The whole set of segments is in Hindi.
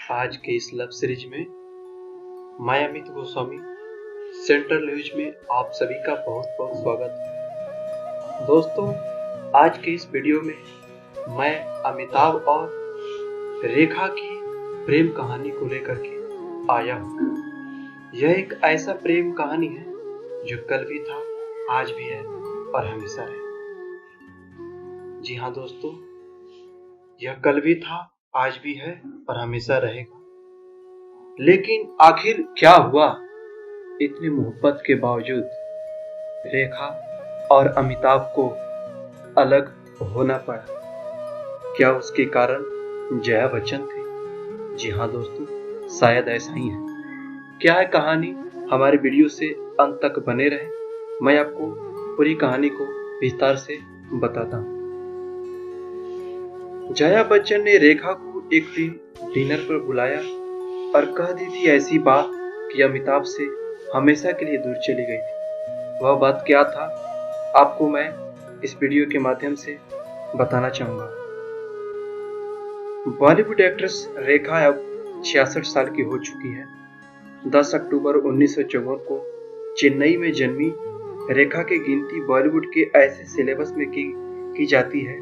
आज के इस लव सीरीज में मैं अमित गोस्वामी सेंट्रल न्यूज में आप सभी का बहुत बहुत स्वागत है। दोस्तों, आज के इस वीडियो में मैं अमिताभ और रेखा की प्रेम कहानी को लेकर के आया हूँ। यह एक ऐसा प्रेम कहानी है जो कल भी था, आज भी है और हमेशा रहे। जी हाँ दोस्तों, यह कल भी था, आज भी है और हमेशा रहेगा। लेकिन आखिर क्या हुआ? इतनी मोहब्बत के बावजूद रेखा और अमिताभ को अलग होना पड़ा। क्या उसके कारण जया बच्चन थी? जी हाँ दोस्तों, शायद ऐसा ही है। क्या है कहानी? हमारे वीडियो से अंत तक बने रहे, मैं आपको पूरी कहानी को विस्तार से बताता हूँ। जया बच्चन ने रेखा को एक दिन डिनर पर बुलाया और कह दी थी ऐसी बात कि अमिताभ से हमेशा के लिए दूर चली गई थी। वह बात क्या था, आपको मैं इस वीडियो के माध्यम से बताना चाहूंगा। बॉलीवुड एक्ट्रेस रेखा अब 66 साल की हो चुकी है। 10 अक्टूबर 1954 को चेन्नई में जन्मी रेखा की गिनती बॉलीवुड के ऐसे सिलेबस में की जाती है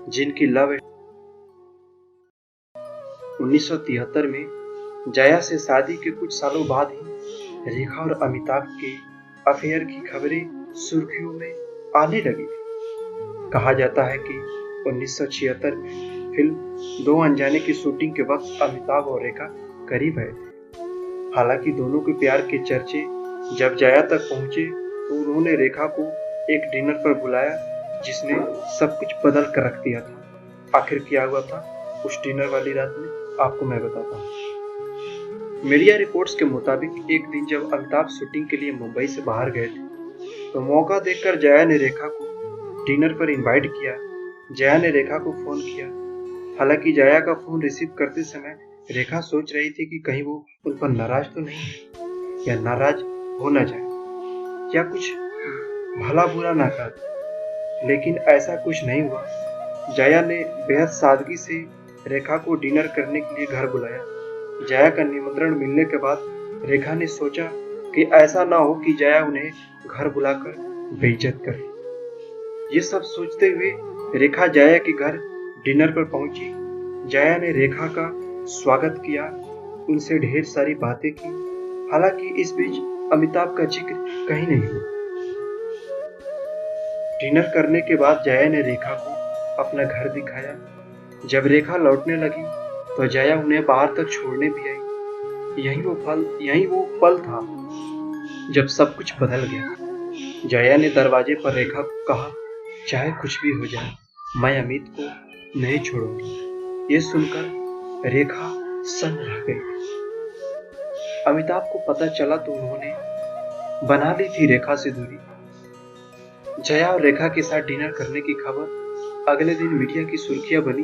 जिनकी लव 1973 में जया से शादी के कुछ सालों बाद ही रेखा और अमिताभ के अफेयर की खबरें सुर्खियों में आने लगी थी। कहा जाता है कि 1976 में फिल्म दो अनजाने की शूटिंग के वक्त अमिताभ और रेखा करीब आए थे। हालांकि दोनों के प्यार के चर्चे जब जया तक पहुंचे तो उन्होंने रेखा को एक डिनर पर बुलाया जिसने सब कुछ बदल कर रख दिया था। आखिर क्या हुआ था उस डिनर वाली रात में, आपको मैं बताता हूँ। मीडिया रिपोर्ट्स के मुताबिक एक दिन जब अमिताभ शूटिंग के लिए मुंबई से बाहर गए थे तो मौका देखकर जया ने रेखा को डिनर पर इनवाइट किया। जया ने रेखा को फोन किया। हालांकि जया का फोन रिसीव करते समय रेखा सोच रही थी कि कहीं वो उन पर नाराज तो नहीं है या नाराज हो न जाए या कुछ भला बुरा ना कर। लेकिन ऐसा कुछ नहीं हुआ। जया ने बेहद सादगी से रेखा को डिनर करने के लिए घर बुलाया। जया का निमंत्रण मिलने के बाद रेखा ने सोचा कि ऐसा ना हो कि जया उन्हें घर बुलाकर बेइज्जत करे। ये सब सोचते हुए रेखा जया के घर डिनर पर पहुंची। जया ने रेखा का स्वागत किया, उनसे ढेर सारी बातें की। हालांकि इस बीच अमिताभ का जिक्र कहीं नहीं हुआ। डिनर करने के बाद जया ने रेखा को अपना घर दिखाया। जब रेखा लौटने लगी तो जया उन्हें बाहर तक छोड़ने भी आई। यही वो पल था जब सब कुछ बदल गया। जया ने दरवाजे पर रेखा को कहा, चाहे कुछ भी हो जाए मैं अमित को नहीं छोड़ूंगी। ये सुनकर रेखा सन्न रह गई। अमिताभ को पता चला तो उन्होंने बना ली थी रेखा से दूरी। जया और रेखा के साथ डिनर करने की खबर अगले दिन मीडिया की सुर्खियां बनी।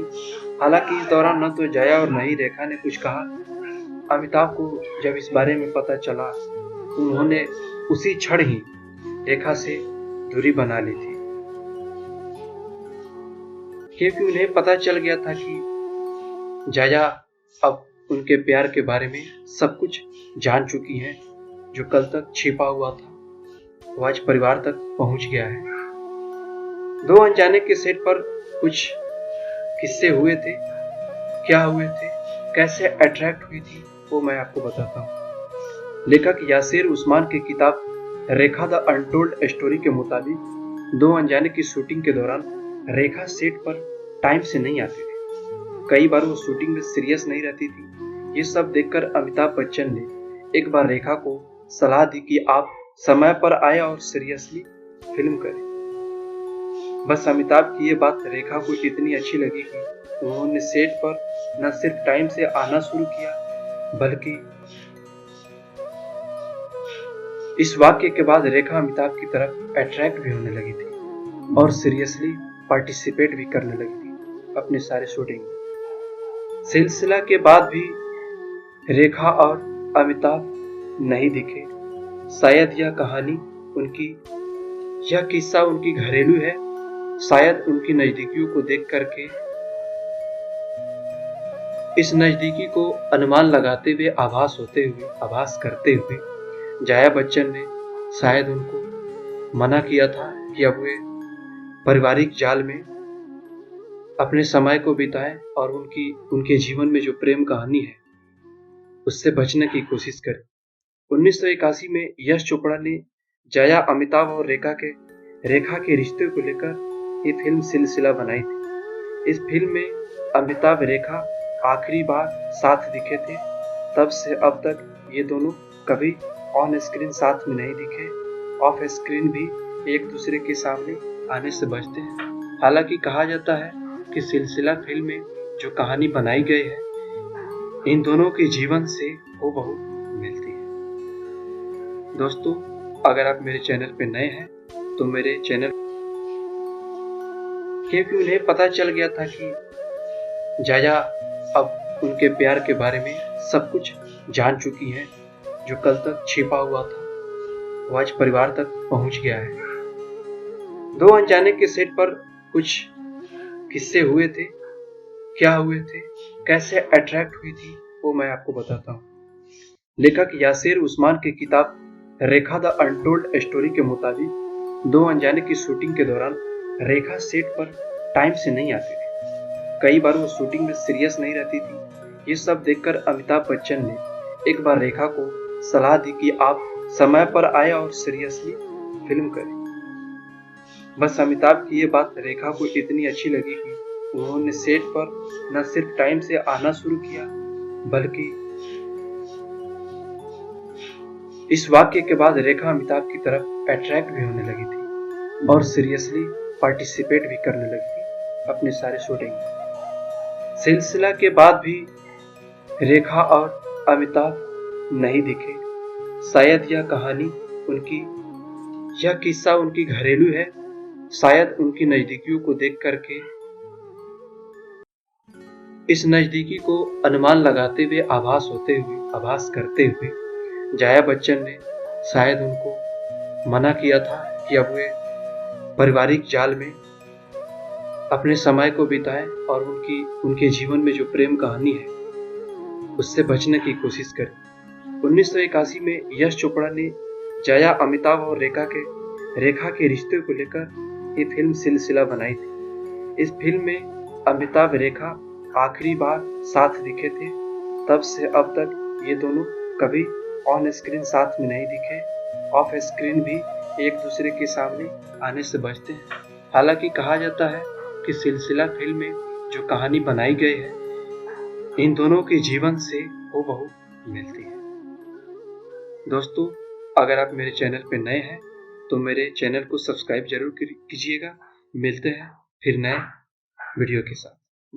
हालांकि इस दौरान न तो जया और न ही रेखा ने कुछ कहा। अमिताभ को जब इस बारे में पता चला तो उन्होंने उसी क्षण ही रेखा से दूरी बना ली थी, क्योंकि उन्हें पता चल गया था कि जया अब उनके प्यार के बारे में सब कुछ जान चुकी है। जो कल तक छिपा हुआ था वो आज परिवार तक पहुंच गया है। दो अनजाने के सेट पर कुछ किस्से हुए थे। क्या हुए थे, कैसे अट्रैक्ट हुई थी, वो मैं आपको बताता हूँ। लेखक यासिर उस्मान की किताब रेखा द अनटोल्ड स्टोरी के मुताबिक दो अनजाने की शूटिंग के दौरान रेखा सेट पर टाइम से नहीं आती थी। कई बार वो शूटिंग में सीरियस नहीं रहती थी। ये सब देखकर अमिताभ बच्चन ने एक बार रेखा को सलाह दी कि आप समय पर आए और सीरियसली फिल्म करें। बस अमिताभ की ये बात रेखा को इतनी अच्छी लगी कि उन्होंने सेट पर न सिर्फ टाइम से आना शुरू किया बल्कि इस वाक्य के बाद रेखा अमिताभ की तरफ अट्रैक्ट भी होने लगी थी और सीरियसली पार्टिसिपेट भी करने लगी थी अपने सारे शूटिंग में। सिलसिला के बाद भी रेखा और अमिताभ नहीं दिखे। शायद यह किस्सा उनकी घरेलू है। शायद उनकी नजदीकियों को देख करके इस नज़दीकी को अनुमान लगाते हुए आभास करते हुए जया बच्चन ने शायद उनको मना किया था कि अब वे पारिवारिक जाल में अपने समय को बिताएं और उनके जीवन में जो प्रेम कहानी है उससे बचने की कोशिश करें। 1981 में यश चोपड़ा ने जया, अमिताभ और रेखा के रिश्ते को लेकर ये फिल्म सिलसिला बनाई थी। इस फिल्म में अमिताभ रेखा आखिरी बार साथ दिखे थे। तब से अब तक ये दोनों कभी ऑन स्क्रीन साथ में नहीं दिखे। ऑफ स्क्रीन भी एक दूसरे के सामने आने से बचते हैं। हालांकि कहा जाता है कि सिलसिला फिल्म में जो कहानी बनाई गई है इन दोनों के जीवन से हूबहू मिलती है। दोस्तों, अगर आप मेरे चैनल पे नए हैं तो मेरे चैनल, क्योंकि उन्हें पता चल गया था कि जया अब उनके प्यार के बारे में सब कुछ जान चुकी हैं। जो कल तक छिपा हुआ था वो आज परिवार तक पहुंच गया है। दो अनजाने के सेट पर कुछ किस्से हुए थे। क्या हुए थे, कैसे अट्रैक्ट हुई थी, वो मैं आपको बताता हूँ। लेखक यासिर उस्मान की किताब रेखा द अनटोल्ड स्टोरी के मुताबिक दो अनजाने की शूटिंग के दौरान रेखा सेट पर टाइम से नहीं आती थी। कई बार वो शूटिंग में सीरियस नहीं रहती थी। ये सब देखकर अमिताभ बच्चन ने एक बार रेखा को सलाह दी कि आप समय पर आए और सीरियसली फिल्म करें। बस अमिताभ की ये बात रेखा को इतनी अच्छी लगी कि उन्होंने सेट पर न सिर्फ टाइम से आना शुरू किया बल्कि इस वाक्य के बाद रेखा अमिताभ की तरफ अट्रैक्ट भी होने लगी थी और सीरियसली पार्टिसिपेट भी करने लगी थी अपने सारे शूटिंग में। सिलसिला के बाद भी रेखा और अमिताभ नहीं दिखे। शायद यह किस्सा उनकी घरेलू है। शायद उनकी नजदीकियों को देख करके इस नज़दीकी को अनुमान लगाते हुए आभास करते हुए जया बच्चन ने शायद उनको मना किया था कि अब वे पारिवारिक जाल में अपने समय को बिताएं और उनके जीवन में जो प्रेम कहानी है उससे बचने की कोशिश करें। 1981 में यश चोपड़ा ने जया, अमिताभ और रेखा के रिश्ते को लेकर ये फिल्म सिलसिला बनाई थी। इस फिल्म में अमिताभ रेखा आखिरी बार साथ दिखे थे। तब से अब तक ये दोनों कभी ऑन स्क्रीन साथ में नहीं दिखे। ऑफ स्क्रीन भी एक दूसरे के सामने आने से बचते हैं। हालांकि कहा जाता है कि सिलसिला फिल्म में जो कहानी बनाई गई है इन दोनों के जीवन से हूबहू मिलती है। दोस्तों, अगर आप मेरे चैनल पे नए हैं तो मेरे चैनल को सब्सक्राइब जरूर कीजिएगा। मिलते हैं फिर नए वीडियो के साथ।